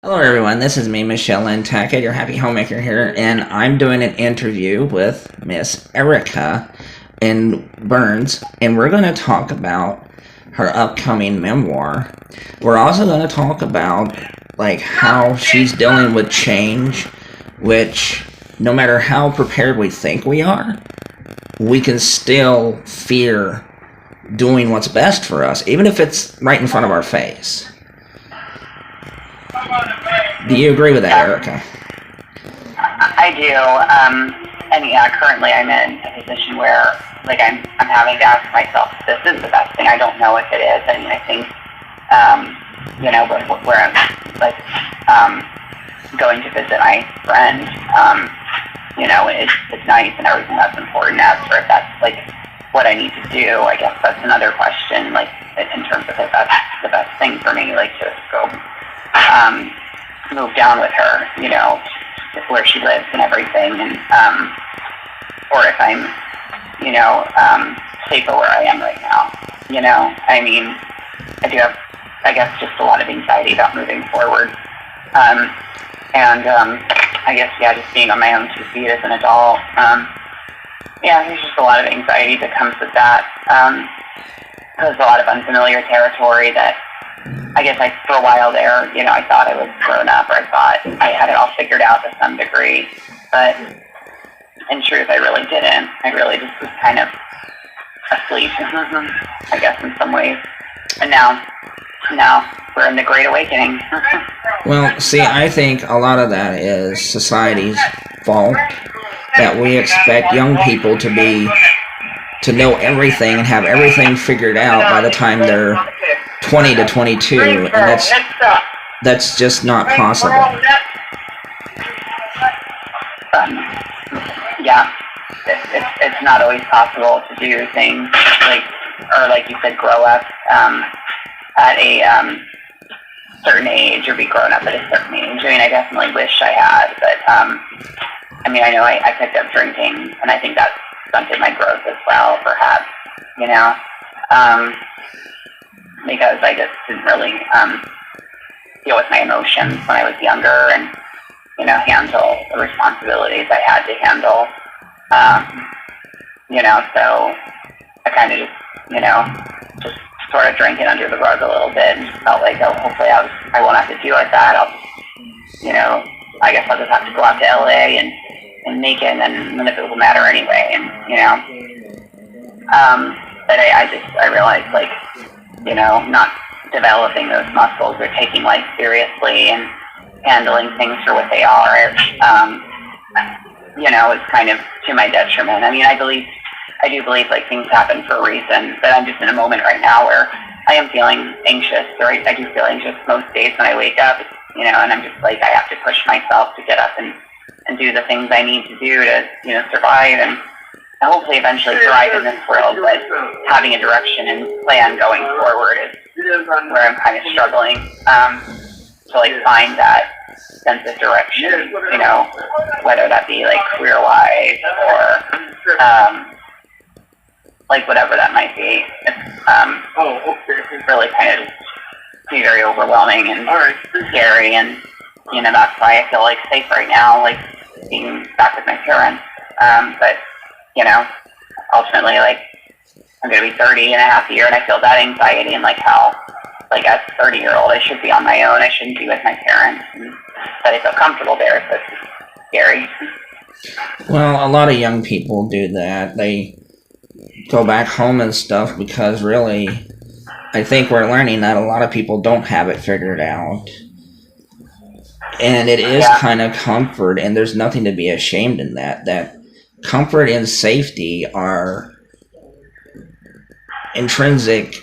Hello, everyone. This is me, Michelle and Tackett, your happy homemaker here, and I'm doing an interview with Miss Erica in Burns, and we're going to talk about her upcoming memoir. We're also going to talk about how she's dealing with change, which no matter how prepared we think we are, we can still fear doing what's best for us, even if it's right in front of our face. Do you agree with that, Erica? I do. And yeah, currently I'm in a position where I'm having to ask myself, this is the best thing. I don't know if it is. I mean, I think but where I'm going to visit my friend, it's nice and everything, that's important. As for if that's what I need to do, I guess that's another question. In terms of if that's the best thing for me, to go move down with her, where she lives and everything, and or if I'm, safer where I am right now. I mean, I do have, I guess, just a lot of anxiety about moving forward, I guess, just being on my own 2 feet as an adult. There's just a lot of anxiety that comes with that. There's a lot of unfamiliar territory that I guess for a while there, I thought I was grown up, or I thought I had it all figured out to some degree, but in truth, I really didn't. I really just was kind of asleep, I guess, in some ways. And now we're in the Great Awakening. Well, see, I think a lot of that is society's fault, that we expect young people to know everything and have everything figured out by the time they're 20 to 22, and that's just not possible. It's not always possible to do things like you said, grow up at a certain age, or be grown up at a certain age. I mean, I definitely wish I had, but I know I picked up drinking, and I think that's stunted my growth as well, perhaps, because I just didn't really deal with my emotions when I was younger, and handle the responsibilities I had to handle. So I kind of just sort of drank it under the rug a little bit, and just felt like, oh, hopefully I won't have to deal with that. I guess I'll just have to go out to LA and make it, and then it will matter anyway. And but I realized not developing those muscles, or taking life seriously and handling things for what they are, is kind of to my detriment. I mean, I do believe things happen for a reason, but I'm just in a moment right now where I am feeling anxious, or I do feel anxious most days when I wake up, and I'm just I have to push myself to get up and do the things I need to do to, survive and hopefully eventually thrive in this world. But having a direction and plan going forward is where I'm kind of struggling to find that sense of direction, whether that be career-wise or whatever that might be. It's really kind of be very overwhelming and scary, and that's why I feel safe right now, being back with my parents. But ultimately, I'm going to be 30 in a half year, and I feel that anxiety, and how as a 30-year-old I should be on my own. I shouldn't be with my parents, but I feel comfortable there, so it's scary. Well, a lot of young people do that. They go back home and stuff because really, I think we're learning that a lot of people don't have it figured out. And it is kind of comfort, and there's nothing to be ashamed in that. That comfort and safety are intrinsic,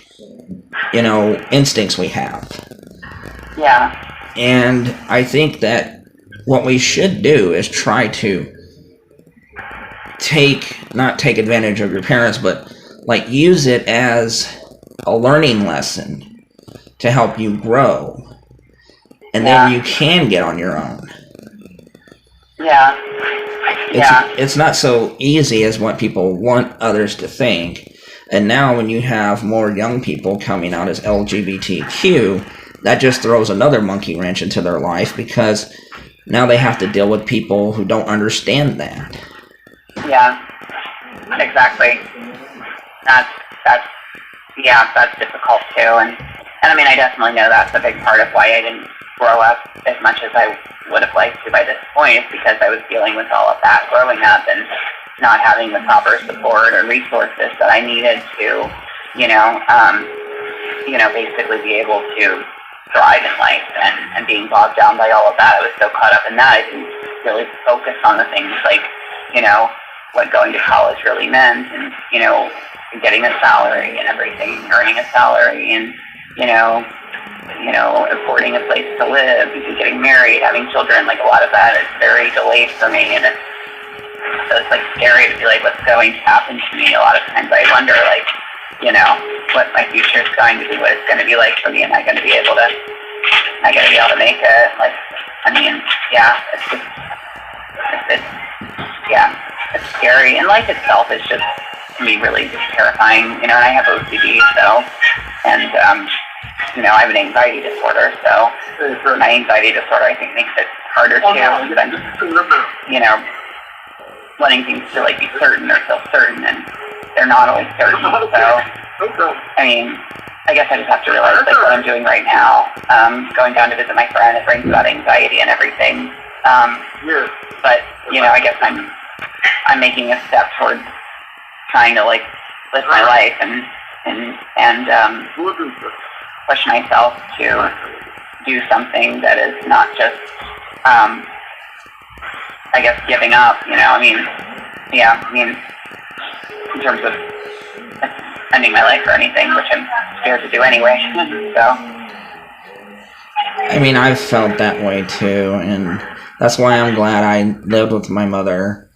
instincts we have. Yeah. And I think that what we should do is try to not take advantage of your parents, but use it as a learning lesson to help you grow. And then you can get on your own. Yeah. It's not so easy as what people want others to think. And now when you have more young people coming out as LGBTQ, that just throws another monkey wrench into their life because now they have to deal with people who don't understand that. Yeah, exactly. That's difficult too, and I mean, I definitely know that's a big part of why I didn't grow up as much as I would have liked to by this point, is because I was dealing with all of that growing up and not having the proper support or resources that I needed to, basically be able to thrive in life, and being bogged down by all of that. I was so caught up in that, I didn't really focus on the things like, what going to college really meant, and, getting a salary and everything, earning a salary, and, affording a place to live, even getting married, having children. Like, a lot of that is very delayed for me, and so it's like scary to be like, what's going to happen to me? A lot of times I wonder, like, what my future is going to be, what it's going to be like for me. Am I going to be able to make it? Like, I mean, yeah, it's scary. And life itself is just, can be really just terrifying, and I have OCD, so, and, I have an anxiety disorder, so my anxiety disorder, I think, makes it harder too, because I'm just, wanting things to, like, be certain or feel certain, and they're not always certain. So, I mean, I guess I just have to realize, like, what I'm doing right now, going down to visit my friend, it brings about anxiety and everything. But, I guess I'm making a step towards trying to, like, live my life and push myself to do something that is not just, I guess, giving up, in terms of ending my life or anything, which I'm scared to do anyway, so. I mean, I've felt that way too, and that's why I'm glad I lived with my mother,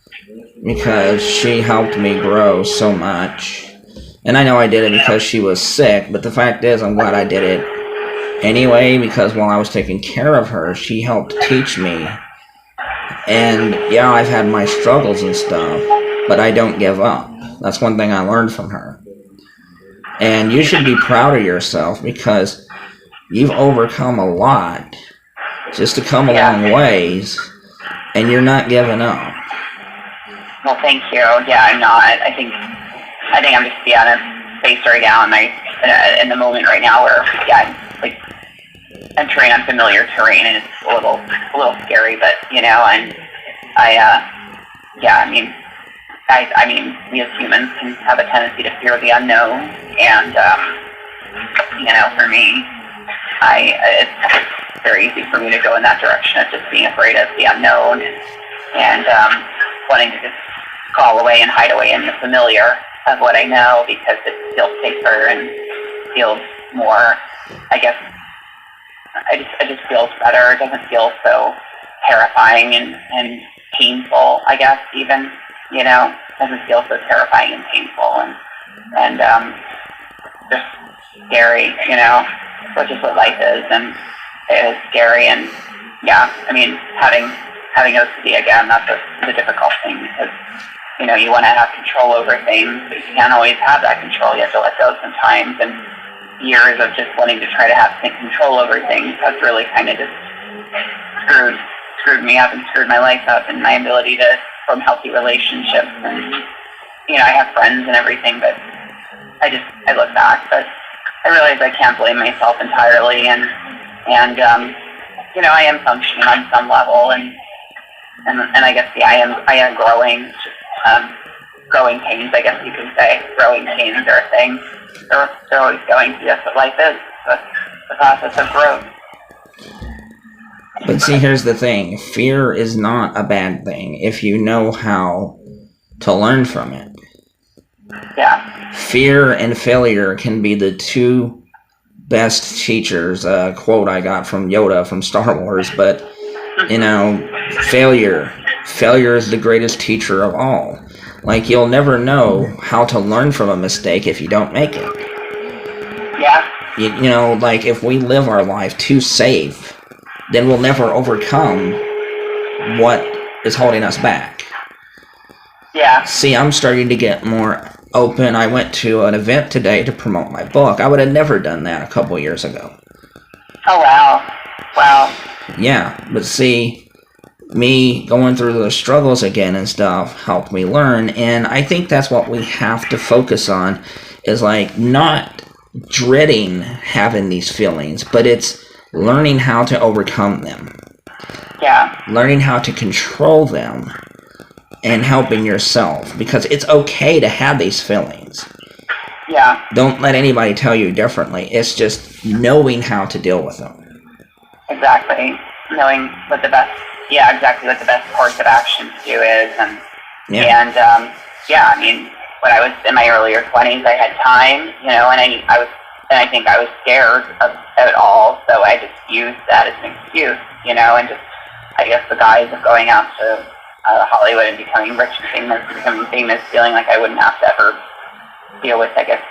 because she helped me grow so much. And I know I did it because she was sick, but the fact is, I'm glad I did it anyway, because while I was taking care of her, she helped teach me. And yeah, I've had my struggles and stuff, but I don't give up. That's one thing I learned from her. And you should be proud of yourself, because you've overcome a lot just to come a long ways, and you're not giving up. Well, thank you. Yeah, I'm not. I think I'm just in a space right now in the moment right now where I'm like entering unfamiliar terrain, and it's a little scary, but and I mean, we as humans can have a tendency to fear the unknown, and for me, it's very easy for me to go in that direction of just being afraid of the unknown and wanting to just crawl away and hide away in the familiar of what I know, because it feels safer and feels more, I guess, it just feels better. It doesn't feel so terrifying and painful, I guess, even, it doesn't feel so terrifying and painful and just scary, which is what life is, and it is scary. And yeah, I mean, having OCD again, that's the difficult thing, because you want to have control over things, but you can't always have that control. You have to let go sometimes, and years of just wanting to try to have control over things has really kind of just screwed me up and screwed my life up, and my ability to form healthy relationships. And I have friends and everything, but I look back, but I realize I can't blame myself entirely, and I am functioning on some level, and I guess I am growing. It's just growing pains, I guess you can say. Growing pains are a thing. They're always going to. That's what life is. That's the process of growth. But see, here's the thing. Fear is not a bad thing if you know how to learn from it. Yeah. Fear and failure can be the two best teachers. A quote I got from Yoda from Star Wars, but, failure is the greatest teacher of all. Like, you'll never know how to learn from a mistake if you don't make it. Yeah. Like, if we live our life too safe, then we'll never overcome what is holding us back. Yeah. See, I'm starting to get more open. I went to an event today to promote my book. I would have never done that a couple years ago. Oh, wow. Wow. Yeah, but see, me going through those struggles again and stuff helped me learn, and I think that's what we have to focus on, is like not dreading having these feelings, but it's learning how to overcome them, Yeah. learning how to control them, and helping yourself, because it's okay to have these feelings. Yeah. Don't let anybody tell you differently. It's just knowing how to deal with them. Exactly. Knowing what the best, yeah, exactly what the best course of action to do is, and yeah, I mean, when I was in my earlier 20s, I had time, and I think I was scared of it all, so I just used that as an excuse, and just, I guess, the guise of going out to Hollywood and becoming rich and famous, feeling like I wouldn't have to ever deal with, I guess,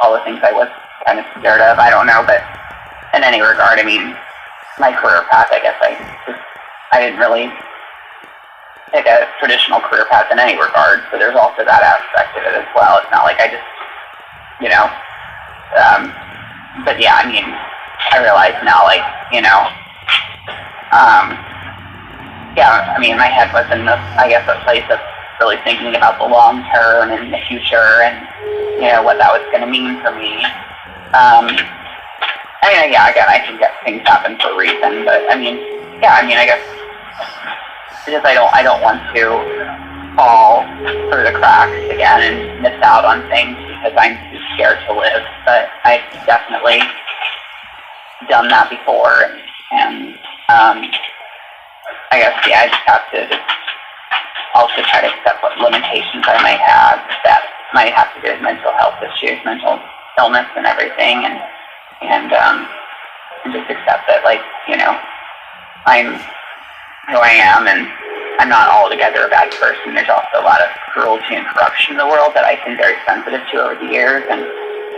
all the things I was kind of scared of. I don't know, but in any regard, I mean, my career path, I guess, I didn't really take a traditional career path in any regard, so there's also that aspect of it as well. It's not like I just, but yeah, I mean, I realize now, like, yeah, I mean, my head was in I guess, a place of really thinking about the long term and the future and, what that was going to mean for me. I mean, yeah, again, I think that things happen for a reason, but I mean, yeah, I mean, I guess because I don't want to fall through the cracks again and miss out on things because I'm too scared to live. But I've definitely done that before, and I guess, yeah, I just have to also try to accept what limitations I might have that might have to do with mental health issues, mental illness, and everything, and just accept that, like, I'm who I am, and I'm not altogether a bad person. There's also a lot of cruelty and corruption in the world that I've been very sensitive to over the years, and,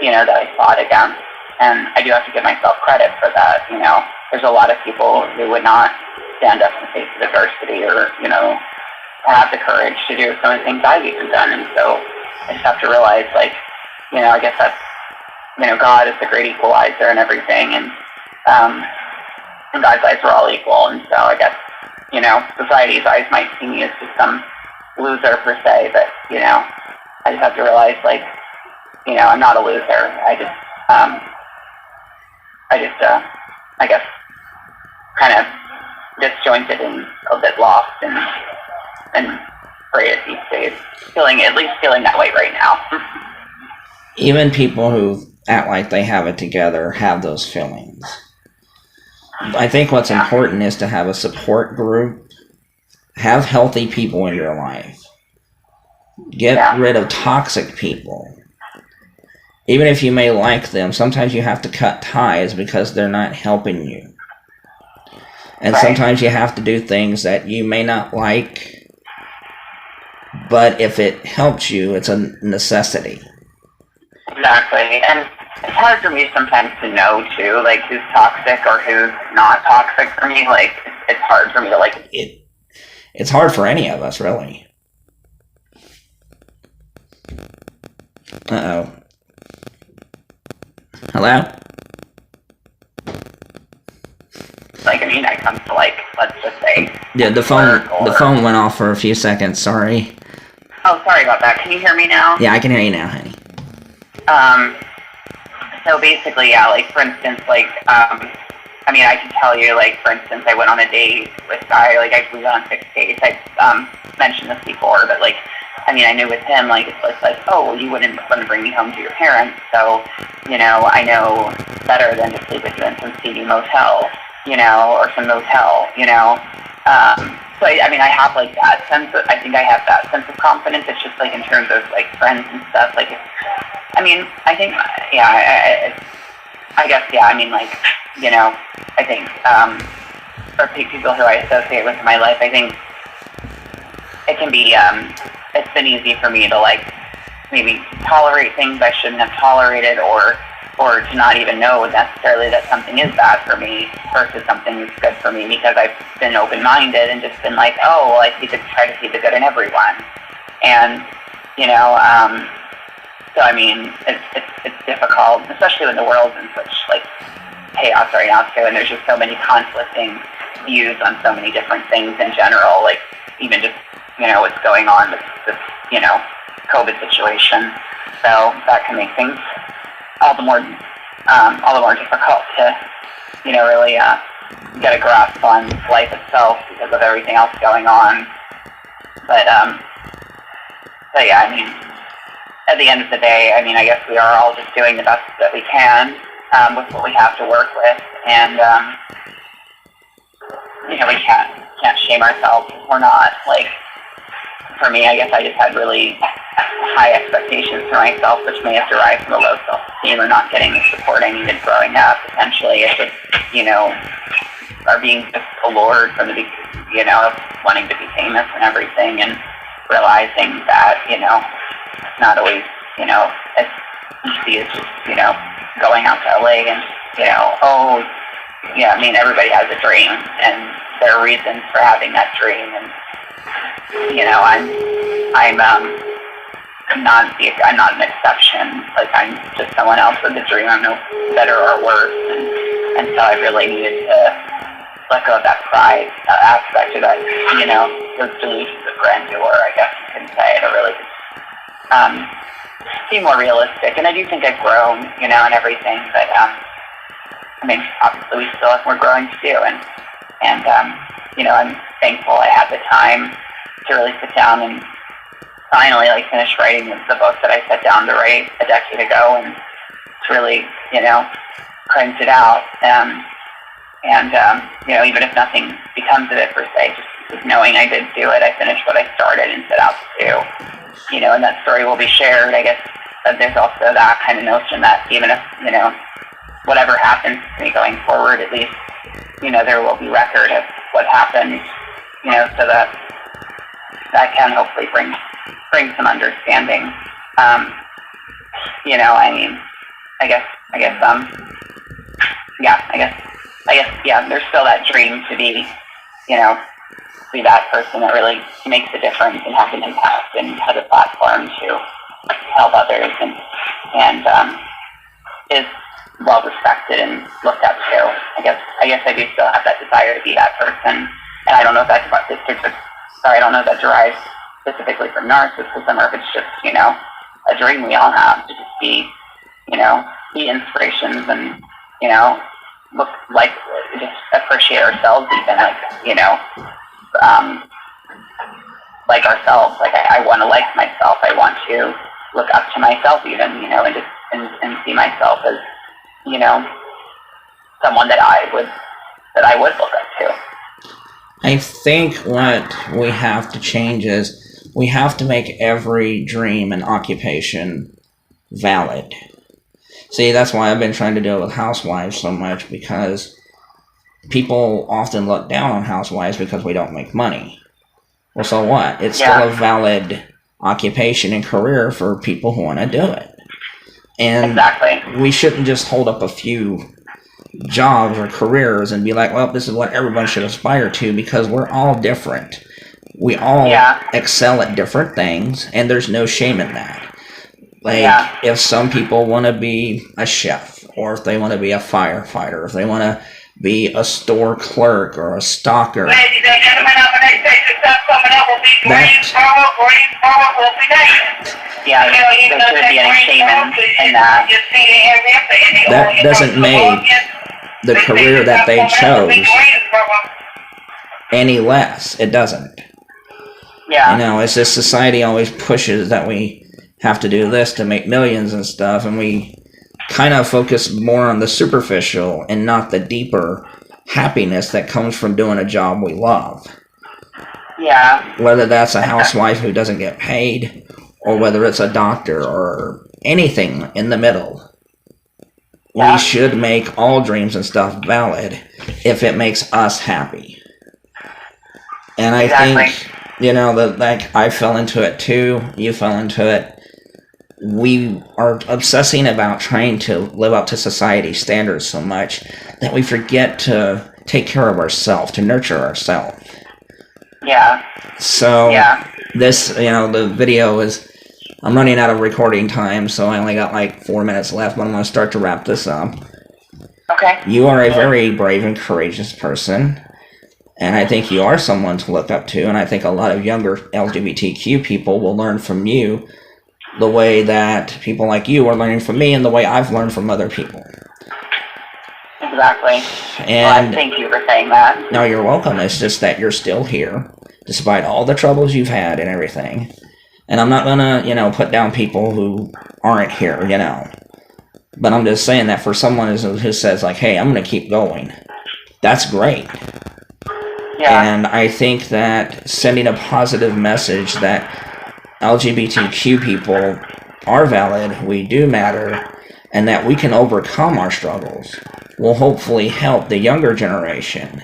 that I fought against. And I do have to give myself credit for that. There's a lot of people who would not stand up in the face of adversity or, have the courage to do some of the things I've even done. And so I just have to realize, like, I guess that's, God is the great equalizer and everything, and in God's eyes we're all equal, and so I guess, society's eyes might see me as just some loser per se, but, I just have to realize, like, I'm not a loser. I guess, kind of disjointed and a bit lost and afraid these days. At least feeling that way right now. Even people who act like they have it together have those feelings. I think what's important is to have a support group, have healthy people in your life, get rid of toxic people. Even if you may like them, sometimes you have to cut ties because they're not helping you. And sometimes you have to do things that you may not like, but if it helps you, it's a necessity. Exactly. And it's hard for me sometimes to know, too, like, who's toxic or who's not toxic for me. Like, it's hard for me to, like... It's hard for any of us, really. Uh-oh. Hello? Like, I mean, I come to, like, let's just say... Yeah, the phone went off for a few seconds, sorry. Oh, sorry about that. Can you hear me now? Yeah, I can hear you now, honey. So basically, yeah, like, for instance, like, I mean, I can tell you, like, for instance, I went on a date with a guy, like, we went on 6 dates. I've mentioned this before, but, like, I mean, I knew with him, like, it's like, oh, well, you wouldn't want to bring me home to your parents, so, I know better than to sleep with you in some seedy motel, or some motel, so, I mean, I have, like, that sense of, I think I have that sense of confidence. It's just, like, in terms of, like, friends and stuff, like, I mean, I think, yeah, I guess, yeah, I mean, like, I think, for people who I associate with in my life, I think it can be, it's been easy for me to, like, maybe tolerate things I shouldn't have tolerated, or to not even know necessarily that something is bad for me versus something is good for me, because I've been open-minded and just been like, oh, well, I try to see the good in everyone. And, so, I mean, it's difficult, especially when the world's in such, like, chaos right now too, and there's just so many conflicting views on so many different things in general, like even just, what's going on with this, COVID situation. So that can make things all the more difficult to, really get a grasp on life itself because of everything else going on. But yeah, I mean, at the end of the day, I mean, I guess we are all just doing the best that we can with what we have to work with, and we can't shame ourselves if we're not. Like, for me, I guess I just had really high expectations for myself, which may have derived from a low self-esteem or not getting the support I needed growing up. Essentially, it's just, or being just allured from the, wanting to be famous and everything, and realizing that, it's not always, as easy as just, going out to LA and, oh, yeah, I mean, everybody has a dream, and there are reasons for having that dream, and, I'm not an exception. Like, I'm just someone else with a dream. I'm no better or worse, and so I really needed to let go of that pride aspect of that, those delusions of grandeur, I guess you can say, to really be more realistic. And I do think I've grown, and everything, but I mean, obviously we're growing to do, and I'm thankful I had the time to really sit down and finally finish writing the book that I sat down to write a decade ago, and it's really, cranked it out, and even if nothing becomes of it per se, just knowing I did do it, I finished what I started and set out to do, and that story will be shared. I guess that there's also that kind of notion that even if, whatever happens to me going forward, at least, there will be record of what happened, so that can hopefully bring some understanding. I mean, I guess, there's still that dream to be, be that person that really makes a difference and has an impact and has a platform to help others, and is well respected and looked up to. I guess I do still have that desire to be that person, and I don't know if that's I don't know if that derives specifically from narcissism, or if it's just, a dream we all have to just be, be inspirations, and, look like, just appreciate ourselves even, like ourselves. Like, I want to like myself. I want to look up to myself even, and just, and see myself as, someone that I would look up to. I think what we have to change is we have to make every dream and occupation valid. See, that's why I've been trying to deal with housewives so much, because people often look down on housewives because we don't make money. Well, so what? It's still a valid occupation and career for people who want to do it. And exactly. We shouldn't just hold up a few jobs or careers and be like, well, this is what everyone should aspire to, because we're all different. We all excel at different things, and there's no shame in that. Like, if some people want to be a chef, or if they want to be a firefighter, if they want to be a store clerk or a stocker, ladies and gentlemen, I'm going to say that coming up will be green power will be next. Yeah, there should be any shame in that. That doesn't make the career that they chose any less. It doesn't. Yeah. It's just society always pushes that we have to do this to make millions and stuff, and we kind of focus more on the superficial and not the deeper happiness that comes from doing a job we love. Yeah. Whether that's a housewife who doesn't get paid, or whether it's a doctor, or anything in the middle. We should make all dreams and stuff valid if it makes us happy. And I think, that I fell into it too, you fell into it. We are obsessing about trying to live up to society's standards so much that we forget to take care of ourselves, to nurture ourselves. Yeah. So, this, the video is, I'm running out of recording time, so I only got like 4 minutes left, but I'm going to start to wrap this up. Okay. You are a very brave and courageous person, and I think you are someone to look up to, and I think a lot of younger LGBTQ people will learn from you the way that people like you are learning from me and the way I've learned from other people. Exactly. And well, thank you for saying that. No, you're welcome. It's just that you're still here, despite all the troubles you've had and everything. And I'm not gonna, put down people who aren't here, But I'm just saying that for someone who says, like, hey, I'm gonna keep going, that's great. Yeah. And I think that sending a positive message that LGBTQ people are valid, we do matter, and that we can overcome our struggles will hopefully help the younger generation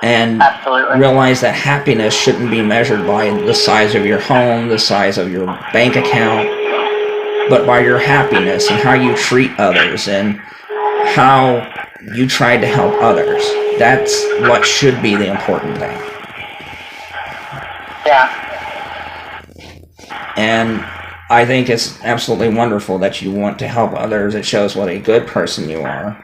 and Absolutely. realize that happiness shouldn't be measured by the size of your home, the size of your bank account, but by your happiness and how you treat others and how you try to help others. That's what should be the important thing. Yeah. And I think it's absolutely wonderful that you want to help others. It shows what a good person you are.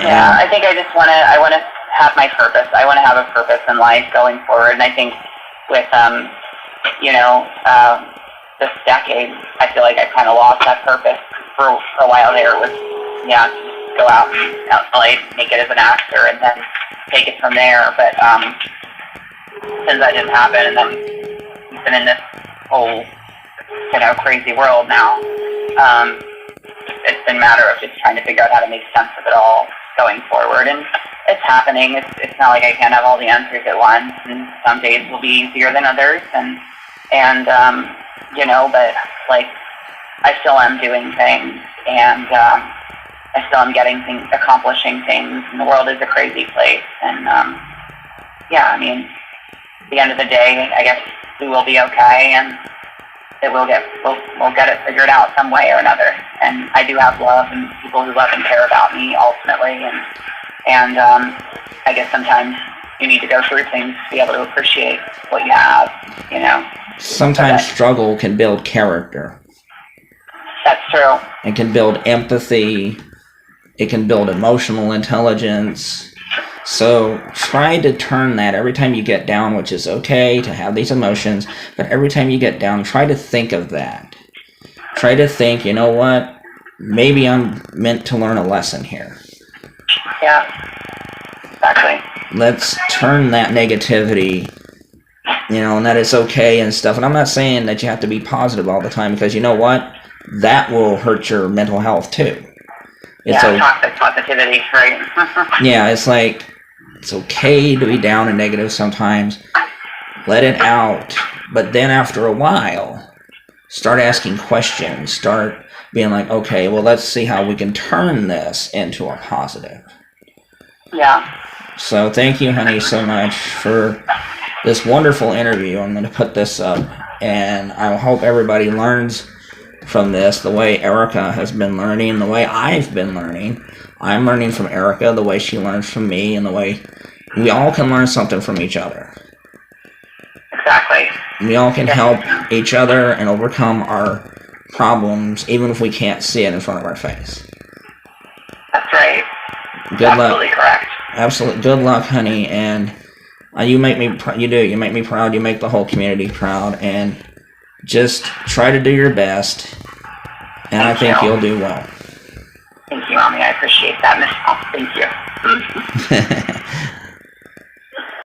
Yeah, I think I want to have my purpose. I want to have a purpose in life going forward. And I think with, this decade, I feel like I kind of lost that purpose for a while there. It was, go out and like, make it as an actor and then take it from there. But since that didn't happen, and then we've been in this whole, crazy world now, it's been a matter of just trying to figure out how to make sense of it all going forward. And it's happening. It's not like I can't have all the answers at once, and some days will be easier than others, and but like I still am doing things, and I still am getting things, accomplishing things, and the world is a crazy place. And at the end of the day, I guess we will be okay, and we'll get it figured out some way or another. And I do have love and people who love and care about me ultimately, and I guess sometimes you need to go through things to be able to appreciate what you have, Sometimes struggle can build character. That's true. It can build empathy. It can build emotional intelligence. So try to turn that every time you get down, which is okay to have these emotions, but every time you get down, try to think of that. Try to think, you know what? Maybe I'm meant to learn a lesson here. Yeah, exactly. Let's turn that negativity, and that it's okay and stuff. And I'm not saying that you have to be positive all the time, because you know what? That will hurt your mental health too. It's positivity, right? Yeah, it's like, it's okay to be down and negative sometimes. Let it out. But then after a while, start asking questions. Start being like, okay, well, let's see how we can turn this into a positive. Yeah. So thank you, honey, so much for this wonderful interview. I'm going to put this up, and I hope everybody learns from this the way Erica has been learning, the way I've been learning. I'm learning from Erica, the way she learns from me, and the way we all can learn something from each other. Exactly. We all can help each other and overcome our problems, even if we can't see it in front of our face. That's right. Good luck. Absolutely correct. Absolutely. Good luck, honey, and you make me. You make me proud. You make the whole community proud, and just try to do your best, and I think you'll do well. Thank you, Mommy. I appreciate that, Miss Paul. Thank you.